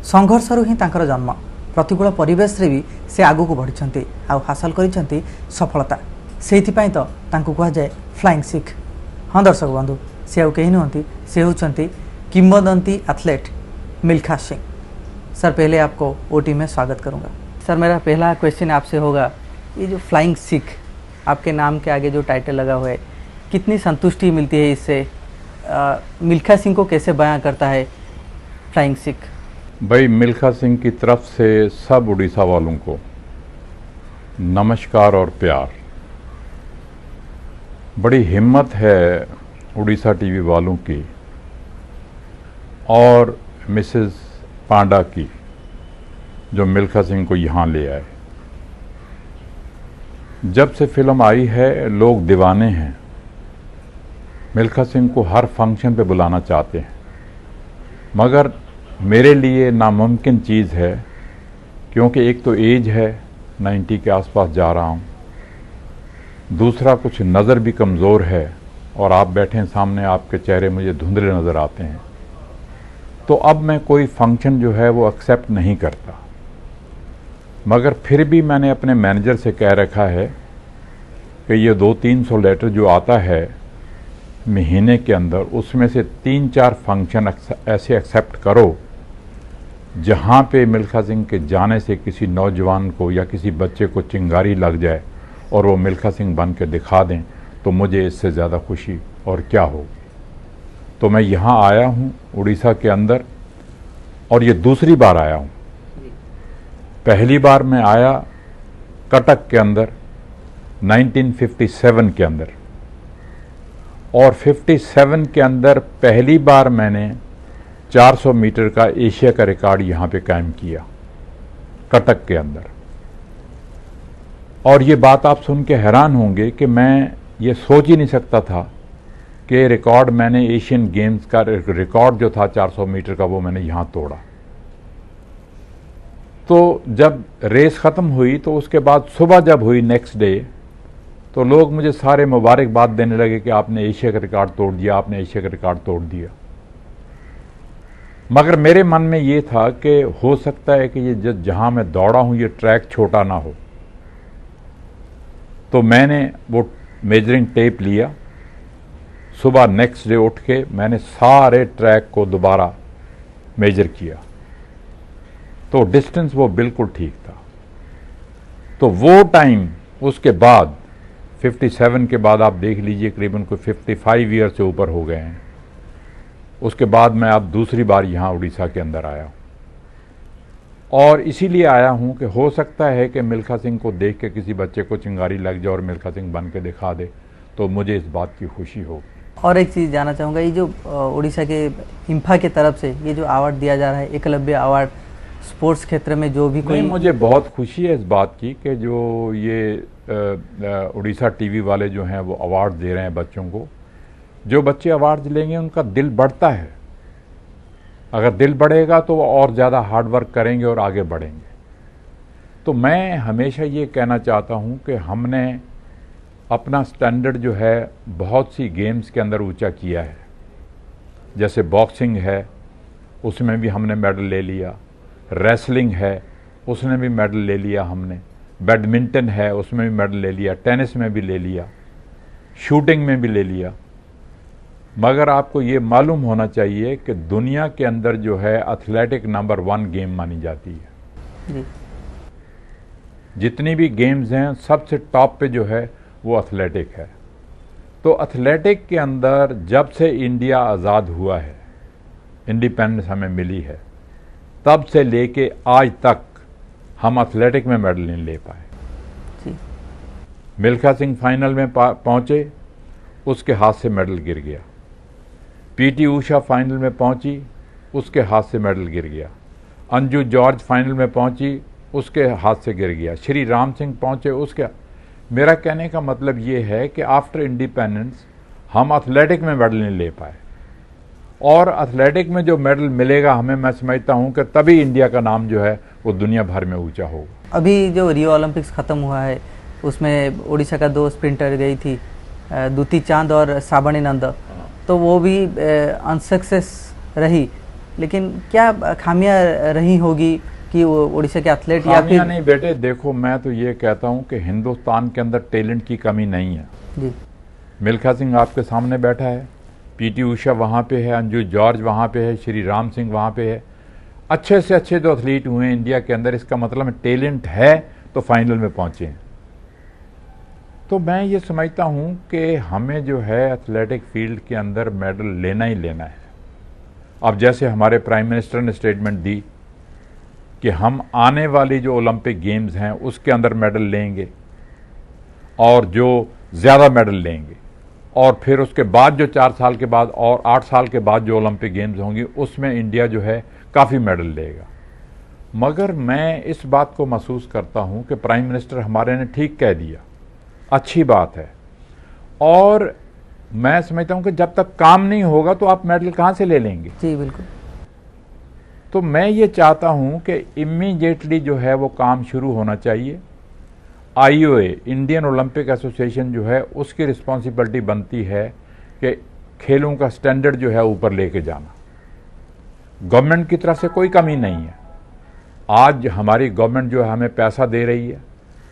संघर्षरू ही तांकर जन्म प्रतिकूल परिवेश रे भी से आगु को बढ़ी आउ हासिल करिसेंती सफलता से तो तांको कहा जाए फ्लाइंग सिख। हाँ दर्शक बंधु से आउ कहीं नुहति से होती किंवदंती एथलीट मिल्खा सिंह। सर पहले आपको ओटी में स्वागत करूंगा। सर मेरा पहला क्वेश्चन आपसे होगा, ये जो फ्लाइंग सिख आपके नाम के आगे जो टाइटल लगा हुआ है कितनी संतुष्टि मिलती है इससे? मिल्खा सिंह को कैसे बयां करता है फ्लाइंग सिख? भाई मिल्खा सिंह की तरफ से सब उड़ीसा वालों को नमस्कार और प्यार। बड़ी हिम्मत है उड़ीसा टीवी वालों की और मिसेस पांडा की जो मिल्खा सिंह को यहाँ ले आए। जब से फिल्म आई है लोग दीवाने हैं, मिल्खा सिंह को हर फंक्शन पे बुलाना चाहते हैं, मगर मेरे लिए नामुमकिन चीज़ है क्योंकि एक तो एज है 90 के आसपास जा रहा हूँ, दूसरा कुछ नज़र भी कमज़ोर है और आप बैठे हैं सामने, आपके चेहरे मुझे धुंधले नज़र आते हैं, तो अब मैं कोई फंक्शन जो है वो एक्सेप्ट नहीं करता। मगर फिर भी मैंने अपने मैनेजर से कह रखा है कि ये 200-300 लेटर जो आता है महीने के अंदर, उसमें से 3-4 फंक्शन ऐसे एक्सेप्ट करो जहाँ पे मिल्खा सिंह के जाने से किसी नौजवान को या किसी बच्चे को चिंगारी लग जाए और वो मिल्खा सिंह बन के दिखा दें, तो मुझे इससे ज़्यादा खुशी और क्या हो। तो मैं यहाँ आया हूँ उड़ीसा के अंदर और ये दूसरी बार आया हूँ। पहली बार मैं आया कटक के अंदर 1957 के अंदर, और 57 के अंदर पहली बार मैंने 400 मीटर का एशिया का रिकॉर्ड यहाँ पे कायम किया कटक के अंदर। और ये बात आप सुन के हैरान होंगे कि मैं ये सोच ही नहीं सकता था कि रिकॉर्ड मैंने एशियन गेम्स का रिकॉर्ड जो था 400 मीटर का वो मैंने यहाँ तोड़ा। तो जब रेस ख़त्म हुई तो उसके बाद सुबह जब हुई नेक्स्ट डे, तो लोग मुझे सारे मुबारकबाद देने लगे कि आपने एशिया का रिकॉर्ड तोड़ दिया, आपने एशिया का रिकॉर्ड तोड़ दिया। मगर मेरे मन में ये था कि हो सकता है कि ये जहाँ मैं दौड़ा हूँ ये ट्रैक छोटा ना हो। तो मैंने वो मेजरिंग टेप लिया, सुबह नेक्स्ट डे उठ के मैंने सारे ट्रैक को दोबारा मेजर किया, तो डिस्टेंस वो बिल्कुल ठीक था। तो वो टाइम उसके बाद 57 के बाद आप देख लीजिए करीबन कोई 55 ईयर से ऊपर हो गए हैं। उसके बाद मैं अब दूसरी बार यहाँ उड़ीसा के अंदर आया हूँ और इसीलिए आया हूँ कि हो सकता है कि मिल्खा सिंह को देख के किसी बच्चे को चिंगारी लग जाए और मिल्खा सिंह बन के दिखा दे, तो मुझे इस बात की खुशी हो। और एक चीज़ जानना चाहूँगा, ये जो उड़ीसा के इंफा की तरफ से ये जो अवार्ड दिया जा रहा है, एकलव्य अवार्ड स्पोर्ट्स क्षेत्र में, जो भी कोई, मुझे बहुत खुशी है इस बात की कि जो ये उड़ीसा टीवी वाले जो हैं वो अवार्ड दे रहे हैं बच्चों को। जो बच्चे अवार्ड लेंगे उनका दिल बढ़ता है, अगर दिल बढ़ेगा तो वो और ज़्यादा हार्ड वर्क करेंगे और आगे बढ़ेंगे। तो मैं हमेशा ये कहना चाहता हूँ कि हमने अपना स्टैंडर्ड जो है बहुत सी गेम्स के अंदर ऊंचा किया है। जैसे बॉक्सिंग है उसमें भी हमने मेडल ले लिया, रेसलिंग है उसमें भी मेडल ले लिया हमने, बैडमिंटन है उसमें भी मेडल ले लिया, टेनिस में भी ले लिया, शूटिंग में भी ले लिया। मगर आपको ये मालूम होना चाहिए कि दुनिया के अंदर जो है एथलेटिक नंबर 1 गेम मानी जाती है जी। जितनी भी गेम्स हैं सबसे टॉप पे जो है वो एथलेटिक है। तो एथलेटिक के अंदर जब से इंडिया आज़ाद हुआ है, इंडिपेंडेंस हमें मिली है, तब से लेके आज तक हम एथलेटिक में मेडल नहीं ले पाए जी। मिल्खा सिंह फाइनल में पहुंचे, उसके हाथ से मेडल गिर गया। पीटी ऊषा फाइनल में पहुंची, उसके हाथ से मेडल गिर गया। अंजू जॉर्ज फाइनल में पहुंची, उसके हाथ से गिर गया। श्री राम सिंह पहुंचे, उसके। मेरा कहने का मतलब ये है कि आफ्टर इंडिपेंडेंस हम एथलेटिक में मेडल नहीं ले पाए, और एथलेटिक में जो मेडल मिलेगा हमें, मैं समझता हूं कि तभी इंडिया का नाम जो है वो दुनिया भर में ऊंचा होगा। अभी जो रियो ओलंपिक्स खत्म हुआ है उसमें उड़ीसा का 2 स्प्रिंटर गई थी, दूती चांद और साबणी नंद, तो वो भी अनसक्सेस रही। लेकिन क्या खामियां रही होगी कि वो उड़ीसा के एथलीट या खामियां फिर? नहीं बेटे, देखो मैं तो ये कहता हूँ कि हिंदुस्तान के अंदर टैलेंट की कमी नहीं है। जी मिल्खा सिंह आपके सामने बैठा है, पीटी उषा वहाँ पे है, अंजू जॉर्ज वहाँ पे है, श्री राम सिंह वहाँ पे है। अच्छे से अच्छे जो एथलीट हुए हैं इंडिया के अंदर, इसका मतलब टैलेंट है तो फाइनल में पहुँचे हैं। तो मैं ये समझता हूँ कि हमें जो है एथलेटिक फील्ड के अंदर मेडल लेना ही लेना है। अब जैसे हमारे प्राइम मिनिस्टर ने स्टेटमेंट दी कि हम आने वाली जो ओलंपिक गेम्स हैं उसके अंदर मेडल लेंगे, और जो ज़्यादा मेडल लेंगे, और फिर उसके बाद जो 4 साल के बाद और 8 साल के बाद जो ओलंपिक गेम्स होंगी उसमें इंडिया जो है काफ़ी मेडल लेगा। मगर मैं इस बात को महसूस करता हूं कि प्राइम मिनिस्टर हमारे ने ठीक कह दिया, अच्छी बात है, और मैं समझता हूं कि जब तक काम नहीं होगा तो आप मेडल कहां से ले लेंगे। जी बिल्कुल। तो मैं ये चाहता हूं कि इमीडिएटली जो है वो काम शुरू होना चाहिए। आईओए, इंडियन ओलंपिक एसोसिएशन जो है उसकी रिस्पॉन्सिबिलिटी बनती है कि खेलों का स्टैंडर्ड जो है ऊपर लेके जाना। गवर्नमेंट की तरफ से कोई कमी नहीं है। आज हमारी गवर्नमेंट जो है हमें पैसा दे रही है,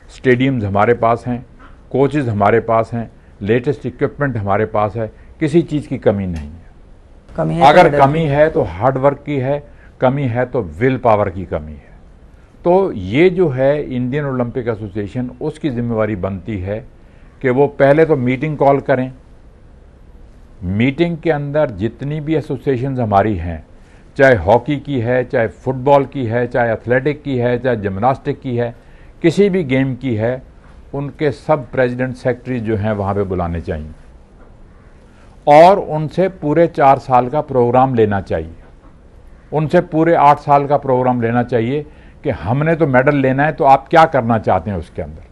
स्टेडियम्स हमारे पास हैं, कोचेज हमारे पास हैं, लेटेस्ट इक्विपमेंट हमारे पास है, किसी चीज़ की कमी नहीं है। कमी है अगर तो कमी है तो हार्ड वर्क की है, कमी है तो विल पावर की कमी है। तो ये जो है इंडियन ओलंपिक एसोसिएशन, उसकी जिम्मेवारी बनती है कि वो पहले तो मीटिंग कॉल करें। मीटिंग के अंदर जितनी भी एसोसिएशंस हमारी हैं, चाहे हॉकी की है, चाहे फुटबॉल की है, चाहे एथलेटिक की है, चाहे जिम्नास्टिक की है, किसी भी गेम की है, उनके सब प्रेसिडेंट सेक्रेटरी जो हैं वहाँ पे बुलाने चाहिए, और उनसे पूरे 4 साल का प्रोग्राम लेना चाहिए। उनसे पूरे 8 साल का प्रोग्राम लेना चाहिए कि हमने तो मेडल लेना है, तो आप क्या करना चाहते हैं उसके अंदर।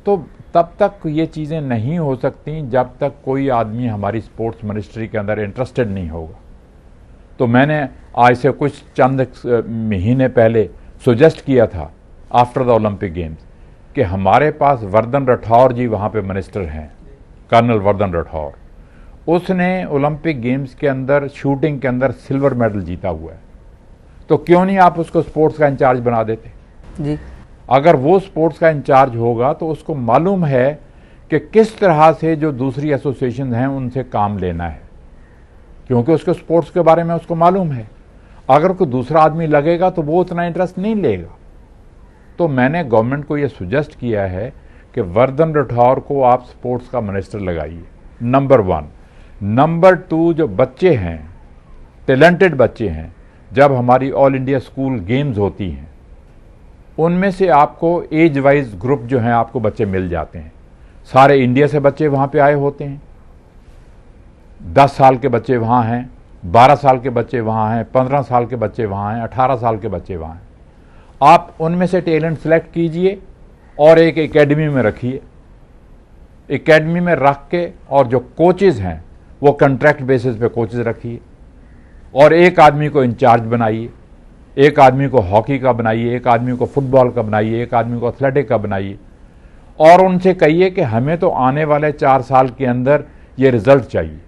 तो तब तक ये चीज़ें नहीं हो सकती जब तक कोई आदमी हमारी स्पोर्ट्स मिनिस्ट्री के अंदर इंटरेस्टेड नहीं होगा। तो मैंने आज से कुछ चंद महीने पहले सुजेस्ट किया था आफ्टर द ओलंपिक गेम्स कि हमारे पास वर्धन राठौर जी वहाँ पे मिनिस्टर हैं, कर्नल वर्धन राठौर। उसने ओलंपिक गेम्स के अंदर शूटिंग के अंदर सिल्वर मेडल जीता हुआ है, तो क्यों नहीं आप उसको स्पोर्ट्स का इंचार्ज बना देते। जी अगर वो स्पोर्ट्स का इंचार्ज होगा तो उसको मालूम है कि किस तरह से जो दूसरी एसोसिएशन हैं उनसे काम लेना है, क्योंकि उसको स्पोर्ट्स के बारे में उसको मालूम है। अगर कोई दूसरा आदमी लगेगा तो वो उतना इंटरेस्ट नहीं लेगा। तो मैंने गवर्नमेंट को ये सुजेस्ट किया है कि वर्धन राठौर को आप स्पोर्ट्स का मिनिस्टर लगाइए, नंबर 1। नंबर 2, जो बच्चे हैं, टैलेंटेड बच्चे हैं, जब हमारी ऑल इंडिया स्कूल गेम्स होती हैं उनमें से आपको एज वाइज ग्रुप जो हैं आपको बच्चे मिल जाते हैं। सारे इंडिया से बच्चे वहाँ पे आए होते हैं। 10 साल के बच्चे वहाँ हैं, 12 साल के बच्चे वहाँ हैं, 15 साल के बच्चे वहाँ हैं, 18 साल के बच्चे वहाँ हैं। आप उनमें से टैलेंट सेलेक्ट कीजिए और एक एकेडमी में रखिए। एकेडमी में रख के, और जो कोचेज हैं वो कॉन्ट्रैक्ट बेसिस पे कोचेज रखिए, और एक आदमी को इंचार्ज बनाइए, एक आदमी को हॉकी का बनाइए, एक आदमी को फुटबॉल का बनाइए, एक आदमी को एथलेटिक का बनाइए, और उनसे कहिए कि हमें तो आने वाले 4 साल के अंदर ये रिजल्ट चाहिए।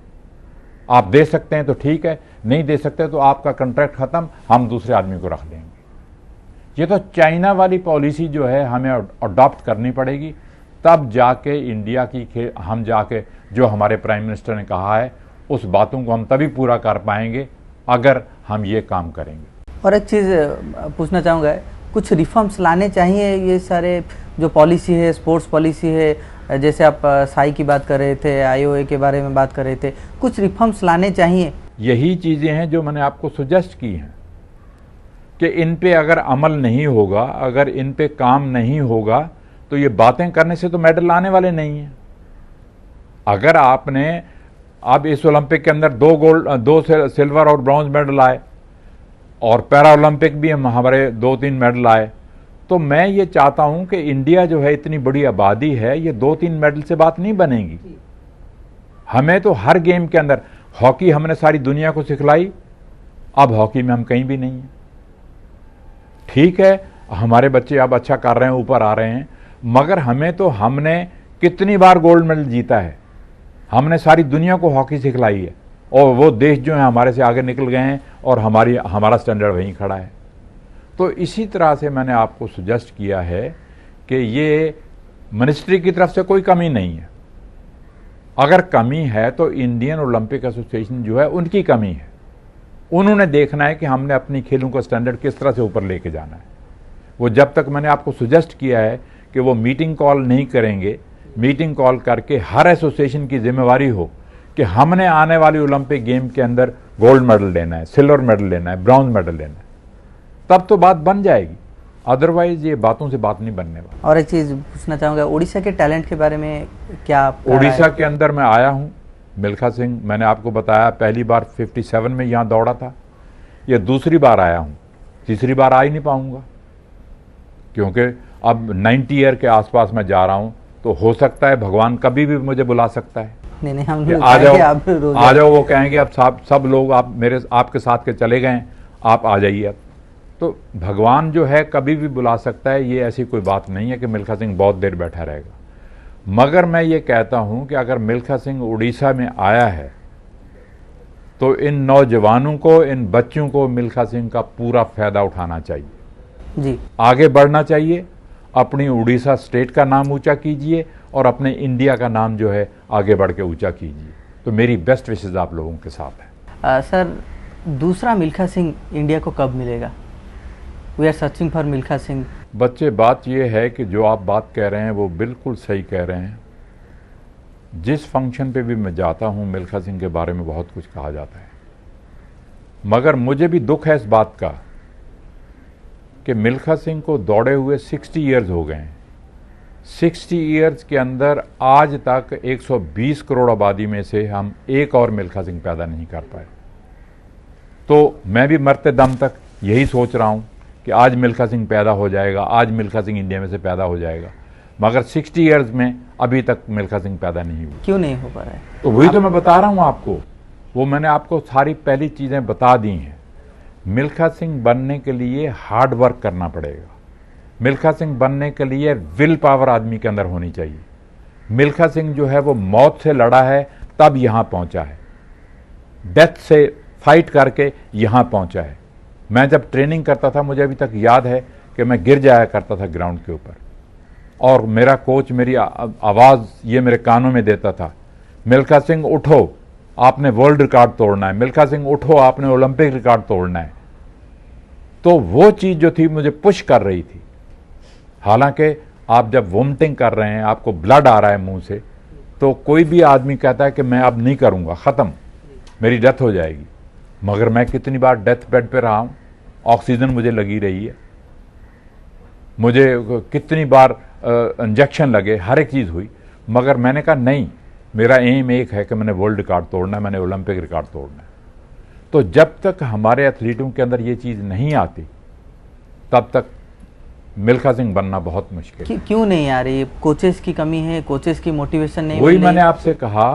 आप दे सकते हैं तो ठीक है, नहीं दे सकते तो आपका कॉन्ट्रैक्ट खत्म, हम दूसरे आदमी को रख लेंगे। ये तो चाइना वाली पॉलिसी जो है हमें अडॉप्ट करनी पड़ेगी, तब जाके इंडिया की हम जाके जो हमारे प्राइम मिनिस्टर ने कहा है उस बातों को हम तभी पूरा कर पाएंगे अगर हम ये काम करेंगे। और एक चीज़ पूछना चाहूँगा, कुछ रिफॉर्म्स लाने चाहिए ये सारे जो पॉलिसी है, स्पोर्ट्स पॉलिसी है, जैसे आप साई की बात कर रहे थे, आईओए के बारे में बात कर रहे थे, कुछ रिफॉर्म्स लाने चाहिए। यही चीज़ें हैं जो मैंने आपको सजेस्ट की हैं कि इन पे अगर अमल नहीं होगा, अगर इन पे काम नहीं होगा, तो ये बातें करने से तो मेडल आने वाले नहीं हैं। अगर आपने अब इस ओलंपिक के अंदर 2 सिल्वर और ब्रॉन्ज मेडल आए, और पैरा ओलंपिक भी हमारे 2-3 मेडल आए, तो मैं ये चाहता हूं कि इंडिया जो है इतनी बड़ी आबादी है, ये 2-3 मेडल से बात नहीं बनेगी। हमें तो हर गेम के अंदर, हॉकी हमने सारी दुनिया को सिखलाई, अब हॉकी में हम कहीं भी नहीं हैं। ठीक है, हमारे बच्चे अब अच्छा कर रहे हैं, ऊपर आ रहे हैं, मगर हमने कितनी बार गोल्ड मेडल जीता है, हमने सारी दुनिया को हॉकी सिखलाई है, और वो देश जो है हमारे से आगे निकल गए हैं और हमारा स्टैंडर्ड वहीं खड़ा है। तो इसी तरह से मैंने आपको सजेस्ट किया है कि ये मिनिस्ट्री की तरफ से कोई कमी नहीं है। अगर कमी है तो इंडियन ओलंपिक एसोसिएशन जो है उनकी कमी है। उन्होंने देखना है कि हमने अपनी खेलों का स्टैंडर्ड किस तरह से ऊपर लेके जाना है। वो जब तक मैंने आपको सजेस्ट किया है कि वो मीटिंग कॉल नहीं करेंगे, मीटिंग कॉल करके हर एसोसिएशन की जिम्मेवारी हो कि हमने आने वाली ओलंपिक गेम के अंदर गोल्ड मेडल लेना है, सिल्वर मेडल लेना है, ब्रॉन्ज मेडल लेना है, तब तो बात बन जाएगी। अदरवाइज ये बातों से बात नहीं बनने वाली। और एक चीज़ पूछना चाहूँगा, उड़ीसा के टैलेंट के बारे में क्या आपका उड़ीसा राय है? के अंदर मैं आया हूँ। मिल्खा सिंह, मैंने आपको बताया पहली बार 57 में यहाँ दौड़ा था, ये दूसरी बार आया हूँ, तीसरी बार आ ही नहीं पाऊंगा क्योंकि अब 90 ईयर के आसपास मैं जा रहा हूँ। तो हो सकता है भगवान कभी भी मुझे बुला सकता है। नहीं हम कि लोग आ जाओ, आप रोज आ जाओ, वो कहेंगे अब सब लोग आपके साथ के चले गए, आप आ जाइए। अब तो भगवान जो है कभी भी बुला सकता है, ये ऐसी कोई बात नहीं है कि मिल्खा सिंह बहुत देर बैठा रहेगा। मगर मैं ये कहता हूं कि अगर मिल्खा सिंह उड़ीसा में आया है तो इन नौजवानों को, इन बच्चों को मिल्खा सिंह का पूरा फायदा उठाना चाहिए जी, आगे बढ़ना चाहिए। अपनी उड़ीसा स्टेट का नाम ऊंचा कीजिए और अपने इंडिया का नाम जो है आगे बढ़ के ऊंचा कीजिए। तो मेरी बेस्ट विशेष आप लोगों के साथ है। सर, दूसरा मिल्खा सिंह इंडिया को कब मिलेगा? We are searching for Milkha Singh. बच्चे, बात यह है कि जो आप बात कह रहे हैं वो बिल्कुल सही कह रहे हैं। जिस फंक्शन पे भी मैं जाता हूं मिल्खा सिंह के बारे में बहुत कुछ कहा जाता है, मगर मुझे भी दुख है इस बात का कि मिल्खा सिंह को दौड़े हुए 60 ईयर्स हो गए हैं। 60 ईयर्स के अंदर आज तक 120 करोड़ आबादी में से हम एक और मिल्खा सिंह पैदा नहीं कर पाए। तो मैं भी मरते दम तक यही सोच रहा हूं कि आज मिल्खा सिंह पैदा हो जाएगा, आज मिल्खा सिंह इंडिया में से पैदा हो जाएगा, मगर 60 ईयर्स में अभी तक मिल्खा सिंह पैदा नहीं हुआ। क्यों नहीं हो पा रहा है? तो वही तो मैं बता रहा हूं आपको, वो मैंने आपको सारी पहली चीजें बता दी हैं। मिल्खा सिंह बनने के लिए हार्ड वर्क करना पड़ेगा। मिल्खा सिंह बनने के लिए विल पावर आदमी के अंदर होनी चाहिए। मिल्खा सिंह जो है वो मौत से लड़ा है तब यहां पहुंचा है, डेथ से फाइट करके यहां पहुंचा है। मैं जब ट्रेनिंग करता था मुझे अभी तक याद है कि मैं गिर जाया करता था ग्राउंड के ऊपर और मेरा कोच मेरी आवाज़ ये मेरे कानों में देता था, मिल्खा सिंह उठो, आपने वर्ल्ड रिकॉर्ड तोड़ना है, मिल्खा सिंह उठो, आपने ओलंपिक रिकॉर्ड तोड़ना है। तो वो चीज़ जो थी मुझे पुश कर रही थी। हालांकि आप जब वोमिटिंग कर रहे हैं, आपको ब्लड आ रहा है मुंह से, तो कोई भी आदमी कहता है कि मैं अब नहीं करूंगा, ख़त्म, मेरी डेथ हो जाएगी। मगर मैं कितनी बार डेथ बेड पे रहा हूं, ऑक्सीजन मुझे लगी रही है, मुझे कितनी बार इंजेक्शन लगे, हर एक चीज़ हुई, मगर मैंने कहा नहीं, मेरा एम एक है कि मैंने वर्ल्ड रिकॉर्ड तोड़ना है, मैंने ओलंपिक रिकॉर्ड तोड़ना है। तो जब तक हमारे एथलीटों के अंदर ये चीज़ नहीं आती तब तक मिल्खा सिंह बनना बहुत मुश्किल है। क्यों नहीं आ रही? कोचेस की कमी है, कोचेस की मोटिवेशन नहीं? वही मैंने आपसे कहा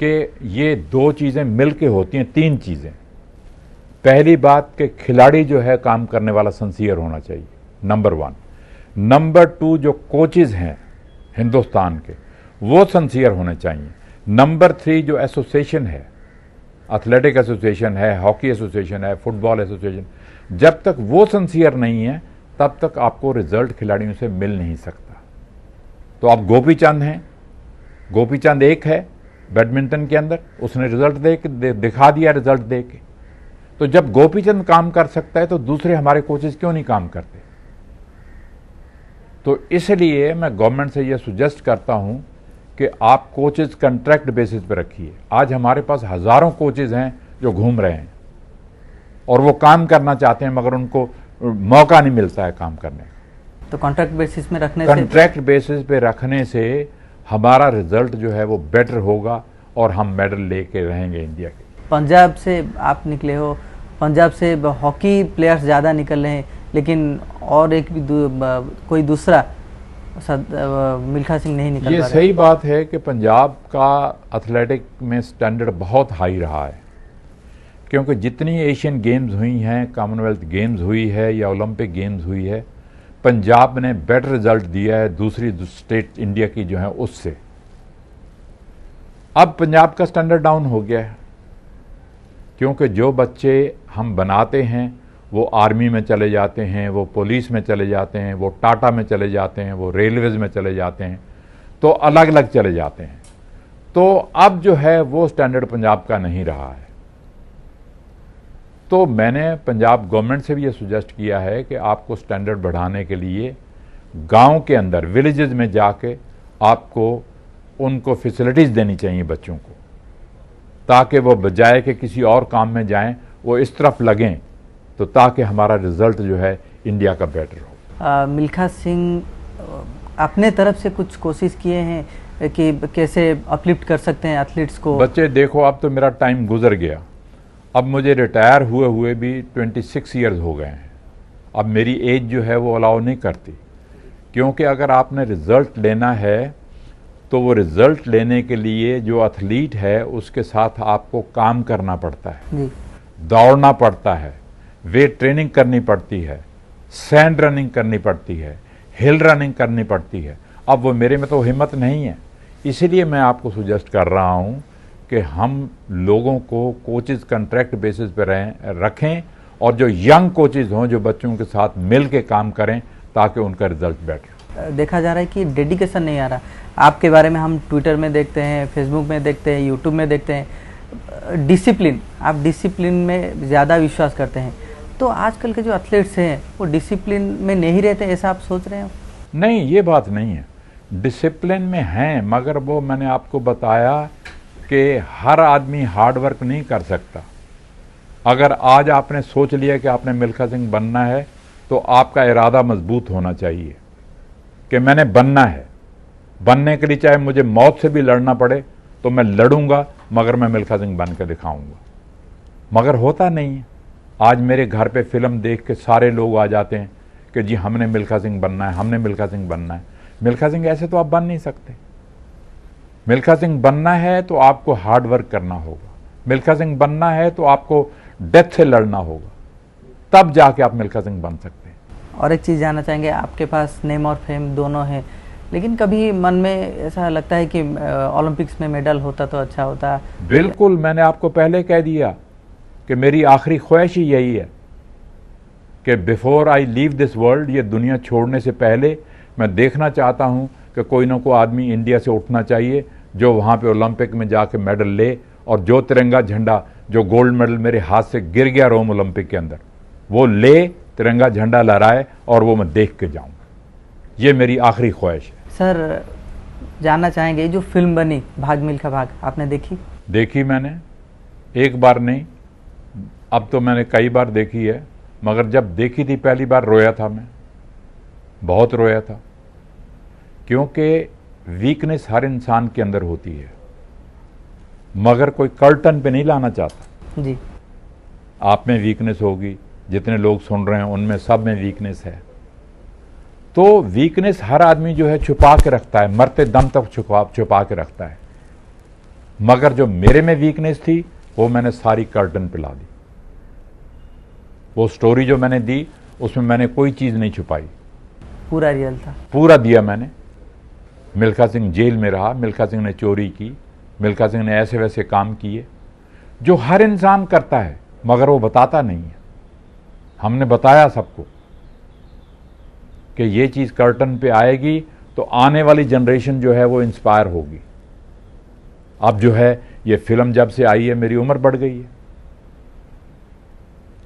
कि ये दो चीज़ें मिल के होती हैं, तीन चीज़ें। पहली बात कि खिलाड़ी जो है काम करने वाला सिंसियर होना चाहिए, नंबर 1। नंबर 2, जो कोचेज हैं हिंदुस्तान के वो सिंसियर होने चाहिए। नंबर 3, जो एसोसिएशन है, एथलेटिक एसोसिएशन है, हॉकी एसोसिएशन है, फुटबॉल एसोसिएशन, जब तक वो सिंसियर नहीं है तब तक आपको रिजल्ट खिलाड़ियों से मिल नहीं सकता। तो आप गोपी चंद हैं, गोपी चंद एक है बैडमिंटन के अंदर, उसने रिजल्ट दिखा दिया रिजल्ट दे के। तो जब गोपी चंद काम कर सकता है तो दूसरे हमारे कोचेज क्यों नहीं काम करते? तो इसलिए मैं गवर्नमेंट से यह सुजेस्ट करता हूं कि आप कोचेज कॉन्ट्रैक्ट बेसिस पे रखिए। आज हमारे पास हजारों कोचेज हैं जो घूम रहे हैं और वो काम करना चाहते हैं मगर उनको मौका नहीं मिलता है काम करने का। तो कॉन्ट्रैक्ट बेसिस में रखने कॉन्ट्रैक्ट बेसिस पे रखने से हमारा रिजल्ट जो है वो बेटर होगा और हम मेडल लेके रहेंगे इंडिया के। पंजाब से आप निकले हो, पंजाब से हॉकी प्लेयर्स ज़्यादा निकल रहे हैं, लेकिन और एक भी कोई दूसरा मिल्खा सिंह नहीं निकल पा रहा। ये सही बात है कि पंजाब का एथलेटिक में स्टैंडर्ड बहुत हाई रहा है, क्योंकि जितनी एशियन गेम्स हुई हैं, कॉमनवेल्थ गेम्स हुई है या ओलंपिक गेम्स हुई है, पंजाब ने बेटर रिजल्ट दिया है दूसरी स्टेट इंडिया की जो है उससे। अब पंजाब का स्टैंडर्ड डाउन हो गया है, क्योंकि जो बच्चे हम बनाते हैं वो आर्मी में चले जाते हैं, वो पुलिस में चले जाते हैं, वो टाटा में चले जाते हैं, वो रेलवेज़ में चले जाते हैं, तो अलग अलग चले जाते हैं। तो अब जो है वो स्टैंडर्ड पंजाब का नहीं रहा है। तो मैंने पंजाब गवर्नमेंट से भी ये सुजेस्ट किया है कि आपको स्टैंडर्ड बढ़ाने के लिए गांव के अंदर विलेजेस में जाके आपको उनको फैसिलिटीज़ देनी चाहिए बच्चों को, ताकि वो बजाय के किसी और काम में जाएं वो इस तरफ लगें, तो ताकि हमारा रिजल्ट जो है इंडिया का बेटर हो। मिल्खा सिंह अपने तरफ से कुछ कोशिश किए हैं कि कैसे अपलिफ्ट कर सकते हैं एथलीट्स को? बच्चे देखो, अब तो मेरा टाइम गुजर गया, अब मुझे रिटायर हुए हुए भी 26 ईयर्स हो गए हैं। अब मेरी एज जो है वो अलाउ नहीं करती, क्योंकि अगर आपने रिज़ल्ट लेना है तो वो रिज़ल्ट लेने के लिए जो एथलीट है उसके साथ आपको काम करना पड़ता है जी। दौड़ना पड़ता है, वेट ट्रेनिंग करनी पड़ती है, सैंड रनिंग करनी पड़ती है, हिल रनिंग करनी पड़ती है। अब वो मेरे में तो हिम्मत नहीं है, इसीलिए मैं आपको सुजेस्ट कर रहा हूँ कि हम लोगों को कोचेज़ कॉन्ट्रैक्ट बेसिस पर रखें और जो यंग कोचेज़ हों जो बच्चों के साथ मिल के काम करें ताकि उनका रिजल्ट बेटर। देखा जा रहा है कि डेडिकेशन नहीं आ रहा। आपके बारे में हम ट्विटर में देखते हैं, फेसबुक में देखते हैं, यूट्यूब में देखते हैं, डिसिप्लिन, आप डिसिप्लिन में ज़्यादा विश्वास करते हैं। तो आजकल के जो एथलीट्स हैं वो डिसिप्लिन में नहीं रहते, ऐसा आप सोच रहे हैं? नहीं, ये बात नहीं है, डिसिप्लिन में हैं, मगर वो मैंने आपको बताया कि हर आदमी हार्ड वर्क नहीं कर सकता। अगर आज आपने सोच लिया कि आपने मिल्खा सिंह बनना है तो आपका इरादा मजबूत होना चाहिए कि मैंने बनना है। बनने के लिए चाहे मुझे मौत से भी लड़ना पड़े तो मैं लड़ूंगा, मगर मैं मिल्खा सिंह बन के दिखाऊंगा। मगर होता नहीं है। आज मेरे घर पे फिल्म देख के सारे लोग आ जाते हैं कि जी हमने मिल्खा सिंह बनना है, हमने मिल्खा सिंह बनना है। मिल्खा सिंह ऐसे तो आप बन नहीं सकते। मिल्खा सिंह बनना है तो आपको हार्ड वर्क करना होगा। मिल्खा सिंह बनना है तो आपको डेथ से लड़ना होगा, तब जाके आप मिल्खा सिंह बन सकते हैं। और एक चीज़ जानना चाहेंगे, आपके पास नेम और फेम दोनों है, लेकिन कभी मन में ऐसा लगता है कि ओलंपिक्स में मेडल होता तो अच्छा होता? बिल्कुल, मैंने आपको पहले कह दिया कि मेरी आखिरी ख्वाहिश ही यही है कि before I leave this world, ये दुनिया छोड़ने से पहले मैं देखना चाहता हूं कि कोई ना कोई आदमी इंडिया से उठना चाहिए जो वहां पे ओलंपिक में जाके मेडल ले, और जो तिरंगा झंडा, जो गोल्ड मेडल मेरे हाथ से गिर गया रोम ओलंपिक के अंदर, वो ले, तिरंगा झंडा लहराए और वो मैं देख के जाऊं। ये मेरी आखिरी ख्वाहिश है। सर, जानना चाहेंगे जो फिल्म बनी भाग मिल्खा भाग, आपने देखी? देखी मैंने, एक बार नहीं, अब तो मैंने कई बार देखी है, मगर जब देखी थी पहली बार रोया था मैं, बहुत रोया था, क्योंकि वीकनेस हर इंसान के अंदर होती है, मगर कोई कर्टन पे नहीं लाना चाहता। जी। आप में वीकनेस होगी, जितने लोग सुन रहे हैं उनमें सब में वीकनेस है। तो वीकनेस हर आदमी जो है छुपा के रखता है, मरते दम तक छुपा के रखता है, मगर जो मेरे में वीकनेस थी वो मैंने सारी कर्टन पे ला दी। वो स्टोरी जो मैंने दी उसमें मैंने कोई चीज़ नहीं छुपाई, पूरा रियल था, पूरा दिया मैंने। मिल्खा सिंह जेल में रहा, मिल्खा सिंह ने चोरी की, मिल्खा सिंह ने ऐसे वैसे काम किए जो हर इंसान करता है, मगर वो बताता नहीं है। हमने बताया सबको कि ये चीज़ कर्टन पे आएगी तो आने वाली जनरेशन जो है वो इंस्पायर होगी। अब जो है ये फिल्म जब से आई है मेरी उम्र बढ़ गई है,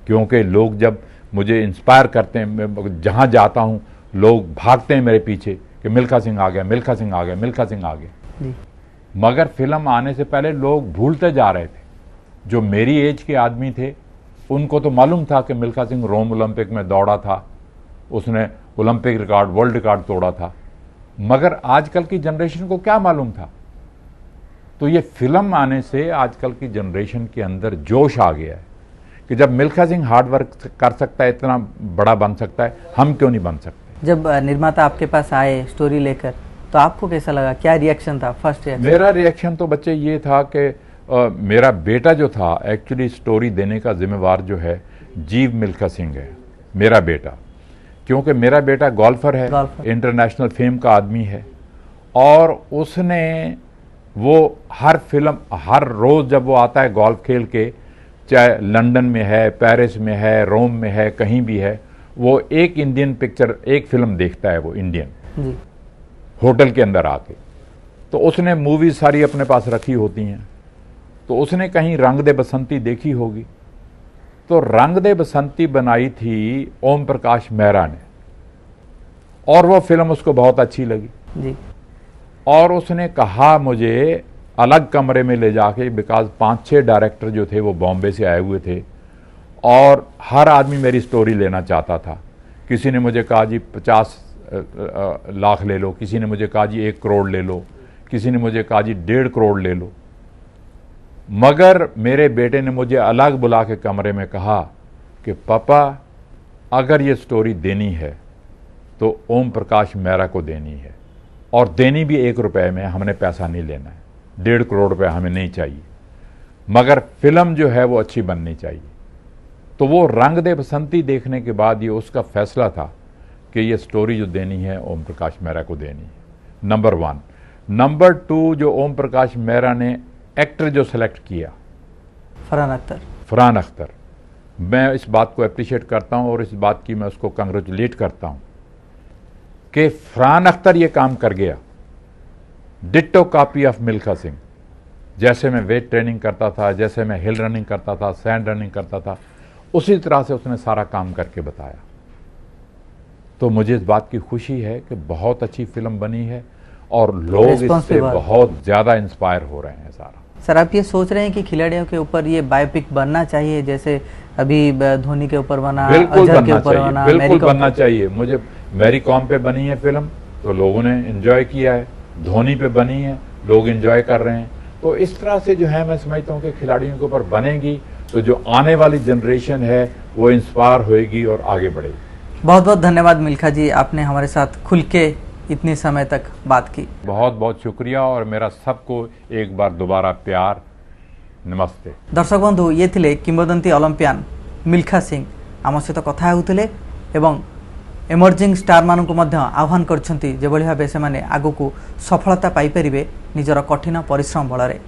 क्योंकि लोग जब मुझे इंस्पायर करते हैं, मैं जहाँ जाता हूँ लोग भागते हैं मेरे पीछे कि मिल्खा सिंह आ गया, मिल्खा सिंह आ गया, मिल्खा सिंह आ गया। जी। मगर फिल्म आने से पहले लोग भूलते जा रहे थे। जो मेरी एज के आदमी थे उनको तो मालूम था कि मिल्खा सिंह रोम ओलंपिक में दौड़ा था, उसने ओलंपिक रिकॉर्ड, वर्ल्ड रिकॉर्ड तोड़ा था, मगर आजकल की जनरेशन को क्या मालूम था। तो ये फिल्म आने से आजकल की जनरेशन के अंदर जोश आ गया है कि जब मिल्खा सिंह हार्ड वर्क कर सकता है, इतना बड़ा बन सकता है, हम क्यों नहीं बन सकते। जब निर्माता आपके पास आए स्टोरी लेकर तो आपको कैसा लगा, क्या रिएक्शन था, फर्स्ट रिएक्शन? मेरा रिएक्शन तो बच्चे ये था कि मेरा बेटा जो था, एक्चुअली स्टोरी देने का जिम्मेवार जो है जीव मिल्खा सिंह है, मेरा बेटा, क्योंकि मेरा बेटा गोल्फर है, इंटरनेशनल फेम का आदमी है, और उसने वो हर फिल्म, हर रोज़ जब वो आता है गोल्फ खेल के चाहे लंदन में है, पेरिस में है, रोम में है, कहीं भी है, वो एक इंडियन पिक्चर, एक फिल्म देखता है वो इंडियन जी। होटल के अंदर आके। तो उसने मूवी सारी अपने पास रखी होती हैं, तो उसने कहीं रंग दे बसंती देखी होगी, तो रंग दे बसंती बनाई थी ओम प्रकाश मेहरा ने, और वो फिल्म उसको बहुत अच्छी लगी जी। और उसने कहा मुझे अलग कमरे में ले जाके, बिकॉज 5-6 डायरेक्टर जो थे वो बॉम्बे से आए हुए थे और हर आदमी मेरी स्टोरी लेना चाहता था। किसी ने मुझे कहा जी 50 लाख ले लो, किसी ने मुझे कहा जी 1 करोड़ ले लो, किसी ने मुझे कहा जी 1.5 करोड़ ले लो। मगर मेरे बेटे ने मुझे अलग बुला के कमरे में कहा कि पापा, अगर ये स्टोरी देनी है तो ओम प्रकाश मेहरा को देनी है, और देनी भी 1 रुपए में, हमने पैसा नहीं लेना है, 1.5 करोड़ रुपए हमें नहीं चाहिए, मगर फिल्म जो है वो अच्छी बननी चाहिए। तो वो रंग दे बसंती देखने के बाद ये उसका फैसला था कि ये स्टोरी जो देनी है ओम प्रकाश मेहरा को देनी है, नंबर 1। नंबर 2, जो ओम प्रकाश मेहरा ने एक्टर जो सेलेक्ट किया, फरहान अख्तर, मैं इस बात को अप्रिशिएट करता हूं और इस बात की मैं उसको कंग्रेचुलेट करता हूं कि फरहान अख्तर ये काम कर गया। Ditto copy of Milkha Singh. जैसे मैं वेट ट्रेनिंग करता था, जैसे मैं हिल रनिंग करता था, सैंड रनिंग करता था, उसी तरह से उसने सारा काम करके बताया। तो मुझे इस बात की खुशी है कि बहुत अच्छी फिल्म बनी है और लोग इससे बहुत ज़्यादा इंस्पायर हो रहे हैं। सारा सर, आप ये सोच रहे हैं कि खिलाड़ियों के ऊपर ये बायोपिक बनना चाहिए, जैसे अभी धोनी के ऊपर बना, बिल्कुल बनना चाहिए। मुझे मैरी कॉम पे बनी है फिल्म तो लोगों ने एंजॉय किया है, धोनी पे बनी है, लोग एंजॉय कर रहे हैं। तो इस तरह से जो है मैं समझता हूँ कि खिलाड़ियों के ऊपर बनेगी तो जो आने वाली जनरेशन है वो इंस्पायर होएगी और आगे बढ़ेगी। बहुत बहुत धन्यवाद मिल्खा जी, आपने हमारे साथ खुल के इतने समय तक बात की। बहुत बहुत शुक्रिया और मेरा सबको एक बार दोबारा प्यार, नमस्ते। दर्शक बंधु, ये थिले किंबदंती ओलंपियान मिल्खा सिंह आम सहित कथा होउथिले एवं एमर्जिंग स्टार मानक मध्य आह्वान करछंती जेभଳି भाबे से माने आगु को सफलता पाई परिबे निजर कठिन परिश्रम बଳରେ।